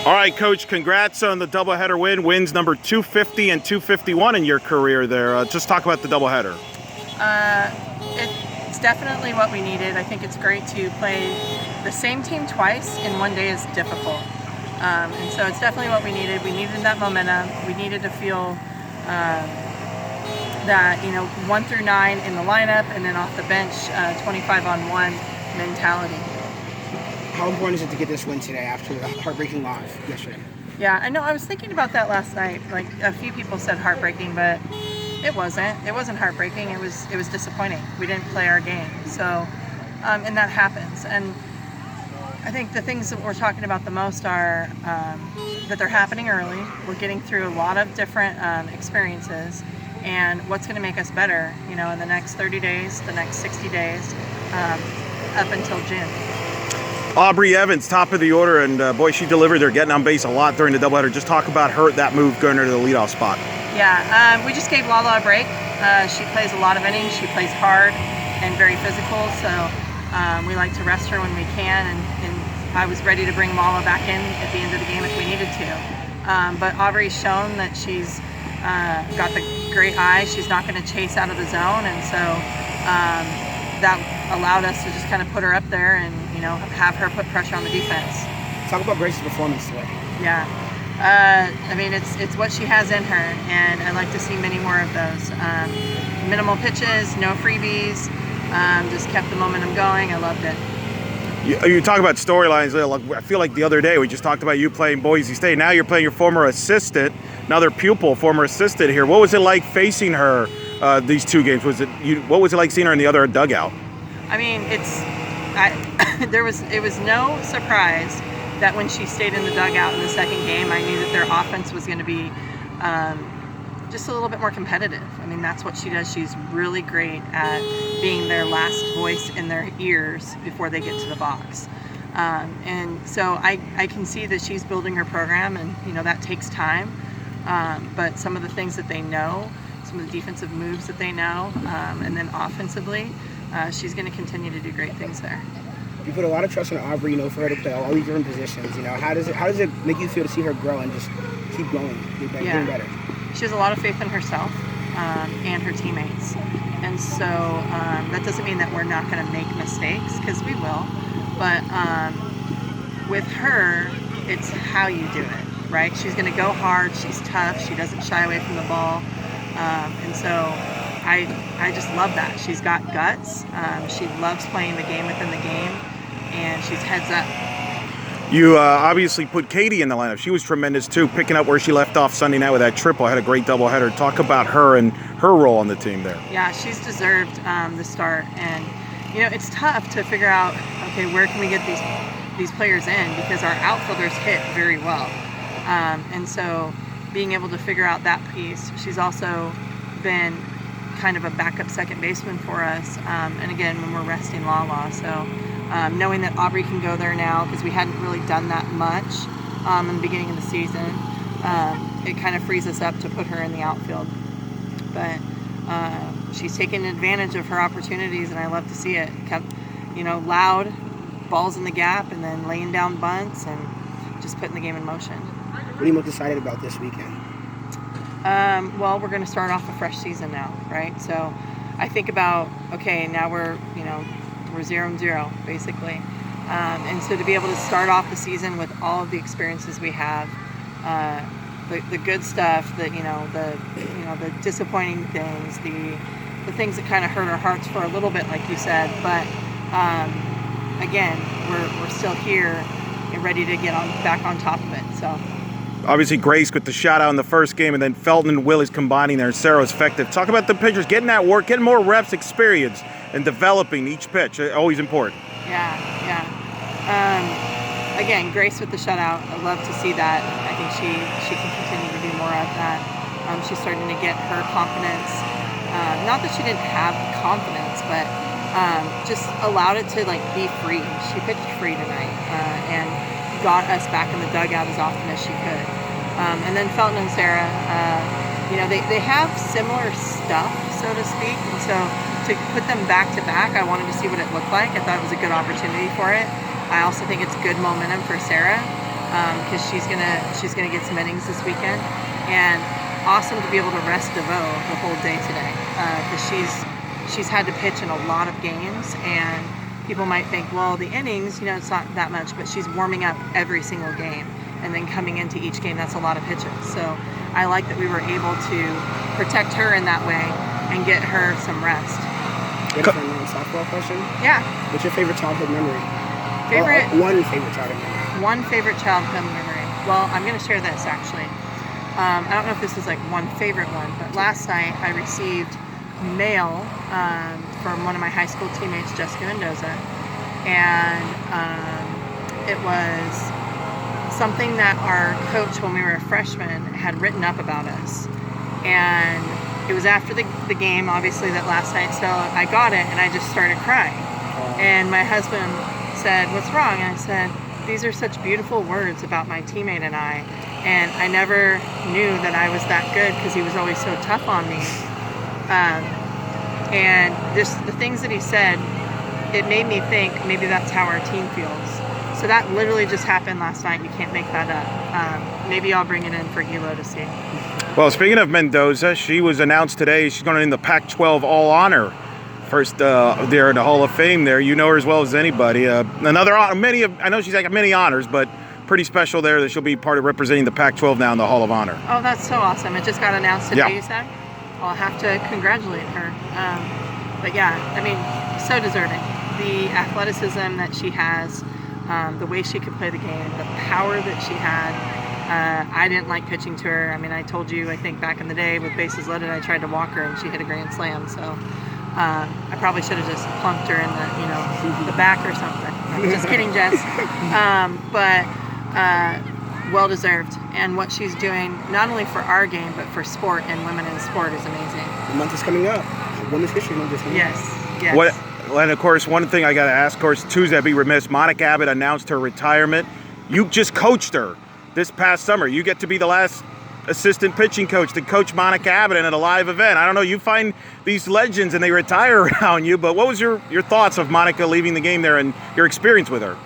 All right, Coach, congrats on the doubleheader win. Wins number 250 and 251 in your career there. Just talk about the doubleheader. It's definitely what we needed. I think it's great to play the same team twice in one day is difficult. And so it's definitely what we needed. We needed that momentum. We needed to feel that, 1 through 9 in the lineup and then off the bench, 25 on 1 mentality. How important is it to get this win today after the heartbreaking loss yesterday? Yeah, I know. I was thinking about that last night. Like, a few people said heartbreaking, but it wasn't. It wasn't heartbreaking. It was disappointing. We didn't play our game. So, and that happens. And I think the things that we're talking about the most are that they're happening early. We're getting through a lot of different experiences, and what's going to make us better, in the next 30 days, the next 60 days, up until June. Aubrey Evans, top of the order, and boy, she delivered there, getting on base a lot during the doubleheader. Just talk about that move going to the leadoff spot. Yeah, we just gave Lala a break. She plays a lot of innings. She plays hard and very physical, so we like to rest her when we can, and I was ready to bring Lala back in at the end of the game if we needed to. But Aubrey's shown that she's got the great eye. She's not going to chase out of the zone, and so that allowed us to just kind of put her up there and have her put pressure on the defense. Talk about Grace's performance today. Yeah, it's what she has in her, and I'd like to see many more of those. Minimal pitches, no freebies, just kept the momentum going. I loved it. You talk about storylines. I feel like the other day we just talked about you playing Boise State. Now you're playing your former assistant, another pupil, former assistant here. What was it like facing her these two games? What was it like seeing her in the other dugout? I mean, it was no surprise that when she stayed in the dugout in the second game, I knew that their offense was going to be just a little bit more competitive. I mean, that's what she does. She's really great at being their last voice in their ears before they get to the box. And so I can see that she's building her program, and that takes time. But some of the things that they know, some of the defensive moves that they know, and then offensively, she's going to continue to do great things there. You put a lot of trust in Aubrey, for her to play all these different positions. How does it make you feel to see her grow and just keep going, getting better? She has a lot of faith in herself and her teammates, and so that doesn't mean that we're not going to make mistakes, because we will. But with her, it's how you do it, right? She's going to go hard. She's tough. She doesn't shy away from the ball, and so I just love that. She's got guts. She loves playing the game within the game, and she's heads up. You obviously put Katie in the lineup. She was tremendous too, picking up where she left off Sunday night with that triple. Had a great doubleheader. Talk about her and her role on the team there. Yeah, she's deserved the start, and it's tough to figure out, okay, where can we get these players in, because our outfielders hit very well, and so being able to figure out that piece. She's also been kind of a backup second baseman for us, and again, when we're resting Lala, so knowing that Aubrey can go there now, because we hadn't really done that much in the beginning of the season, it kind of frees us up to put her in the outfield. But she's taken advantage of her opportunities, and I love to see it. Kept, loud balls in the gap, and then laying down bunts, and just putting the game in motion. What are you most excited about this weekend? Well, we're going to start off a fresh season now, right? So I think about, okay, now we're 0-0 basically, and so to be able to start off the season with all of the experiences we have, the good stuff, the disappointing things, the things that kind of hurt our hearts for a little bit, like you said, but again, we're still here and ready to get back on top of it. So. Obviously, Grace with the shutout in the first game, and then Felton and Willis combining there, and Sarah was effective. Talk about the pitchers, getting that work, getting more reps, experience, and developing each pitch. Always important. Yeah. Again, Grace with the shutout. I love to see that. I think she can continue to do more of that. She's starting to get her confidence. Not that she didn't have confidence, but just allowed it to be free. She pitched free tonight, and got us back in the dugout as often as she could. And then Felton and Sarah, they have similar stuff, so to speak. And so to put them back to back, I wanted to see what it looked like. I thought it was a good opportunity for it. I also think it's good momentum for Sarah. because she's gonna get some innings this weekend, and awesome to be able to rest DeVoe the whole day today, because she's had to pitch in a lot of games, and people might think, well, the innings, it's not that much, but she's warming up every single game, and then coming into each game, that's a lot of pitches. So I like that we were able to protect her in that way and get her some rest. You have a softball question? Yeah. What's your favorite childhood memory? One favorite childhood memory. One favorite childhood memory. Well, I'm going to share this actually. I don't know if this is like one favorite one, but last night I received mail from one of my high school teammates, Jessica Mendoza, and it was something that our coach, when we were a freshman, had written up about us. And it was after the game, obviously, that last night, so I got it and I just started crying. And my husband said, "What's wrong?" And I said, "These are such beautiful words about my teammate and I never knew that I was that good because he was always so tough on me." And just the things that he said, it made me think maybe that's how our team feels. So that literally just happened last night. You can't make that up. Maybe I'll bring it in for Elo to see. Well, speaking of Mendoza, she was announced today. She's going in the Pac-12 All Honor. First there in the Hall of Fame there. You know her as well as anybody. I know she's got many honors, but pretty special there that she'll be part of representing the Pac-12 now in the Hall of Honor. Oh, that's so awesome. It just got announced today, Yeah. You said? I'll have to congratulate her. But yeah, I mean, so deserving. The athleticism that she has, the way she could play the game, the power that she had. I didn't like pitching to her. I mean, I told you, I think back in the day with bases loaded, I tried to walk her and she hit a grand slam. So I probably should have just plunked her in the back or something. Just kidding, Jess. But well deserved. And what she's doing, not only for our game, but for sport and women in sport is amazing. The month is coming up. Women's History Month is coming up. Yes. And of course, one thing I got to ask, of course, Tuesday, I'd be remiss, Monica Abbott announced her retirement. You just coached her this past summer. You get to be the last assistant pitching coach to coach Monica Abbott in a live event. I don't know, you find these legends and they retire around you, but what was your thoughts of Monica leaving the game there and your experience with her?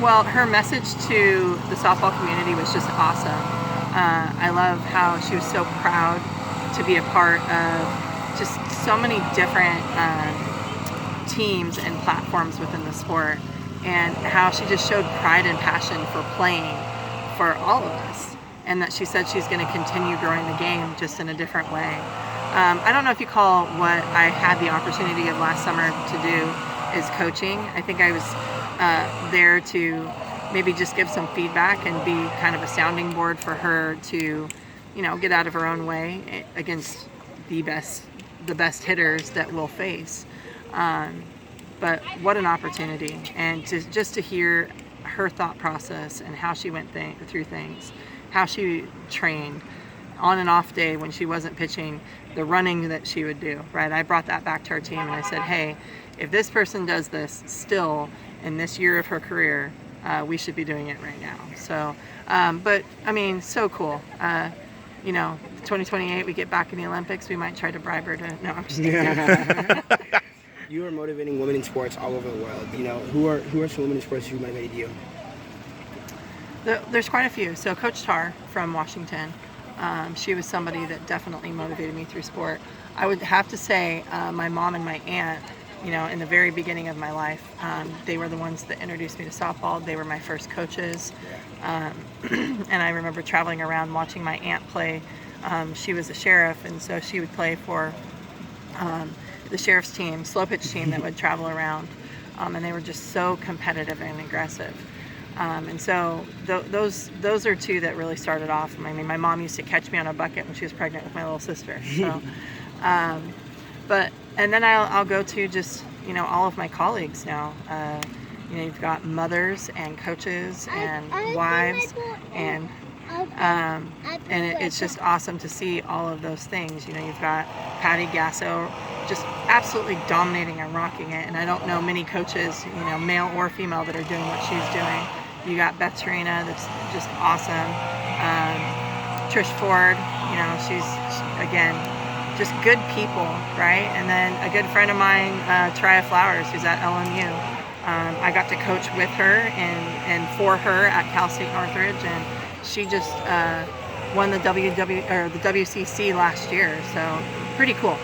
Well, her message to the softball community was just awesome. I love how she was so proud to be a part of just so many different teams and platforms within the sport, and how she just showed pride and passion for playing for all of us, and that she said she's going to continue growing the game just in a different way. I don't know if you call what I had the opportunity of last summer to do is coaching. I think I was there to maybe just give some feedback and be kind of a sounding board for her to, get out of her own way against the best hitters that we'll face. But what an opportunity, and just to hear her thought process and how she went through things, how she trained on an off day when she wasn't pitching, the running that she would do, right? I brought that back to our team and I said, hey, if this person does this still in this year of her career, we should be doing it right now. So, but I mean, so cool. 2028, we get back in the Olympics, we might try to bribe her to, no, I'm just kidding. You are motivating women in sports all over the world. Who are some women in sports who motivated you? There's quite a few. So Coach Tar from Washington, she was somebody that definitely motivated me through sport. I would have to say my mom and my aunt, in the very beginning of my life, they were the ones that introduced me to softball. They were my first coaches. And I remember traveling around watching my aunt play. She was a sheriff, and so she would play for the sheriff's team, slow pitch team that would travel around. And they were just so competitive and aggressive. And so those are two that really started off. I mean, my mom used to catch me on a bucket when she was pregnant with my little sister. So, and then I'll go to just, all of my colleagues now. You've got mothers and coaches and wives, and it's just awesome to see all of those things. You've got Patty Gasso just absolutely dominating and rocking it, and I don't know many coaches, male or female, that are doing what she's doing. You got Beth Torina, that's just awesome. Trish Ford, she's again just good people, right? And then a good friend of mine, Tria Flowers, who's at LMU. I got to coach with her and for her at Cal State Northridge, and she just won the WCC last year. So pretty cool.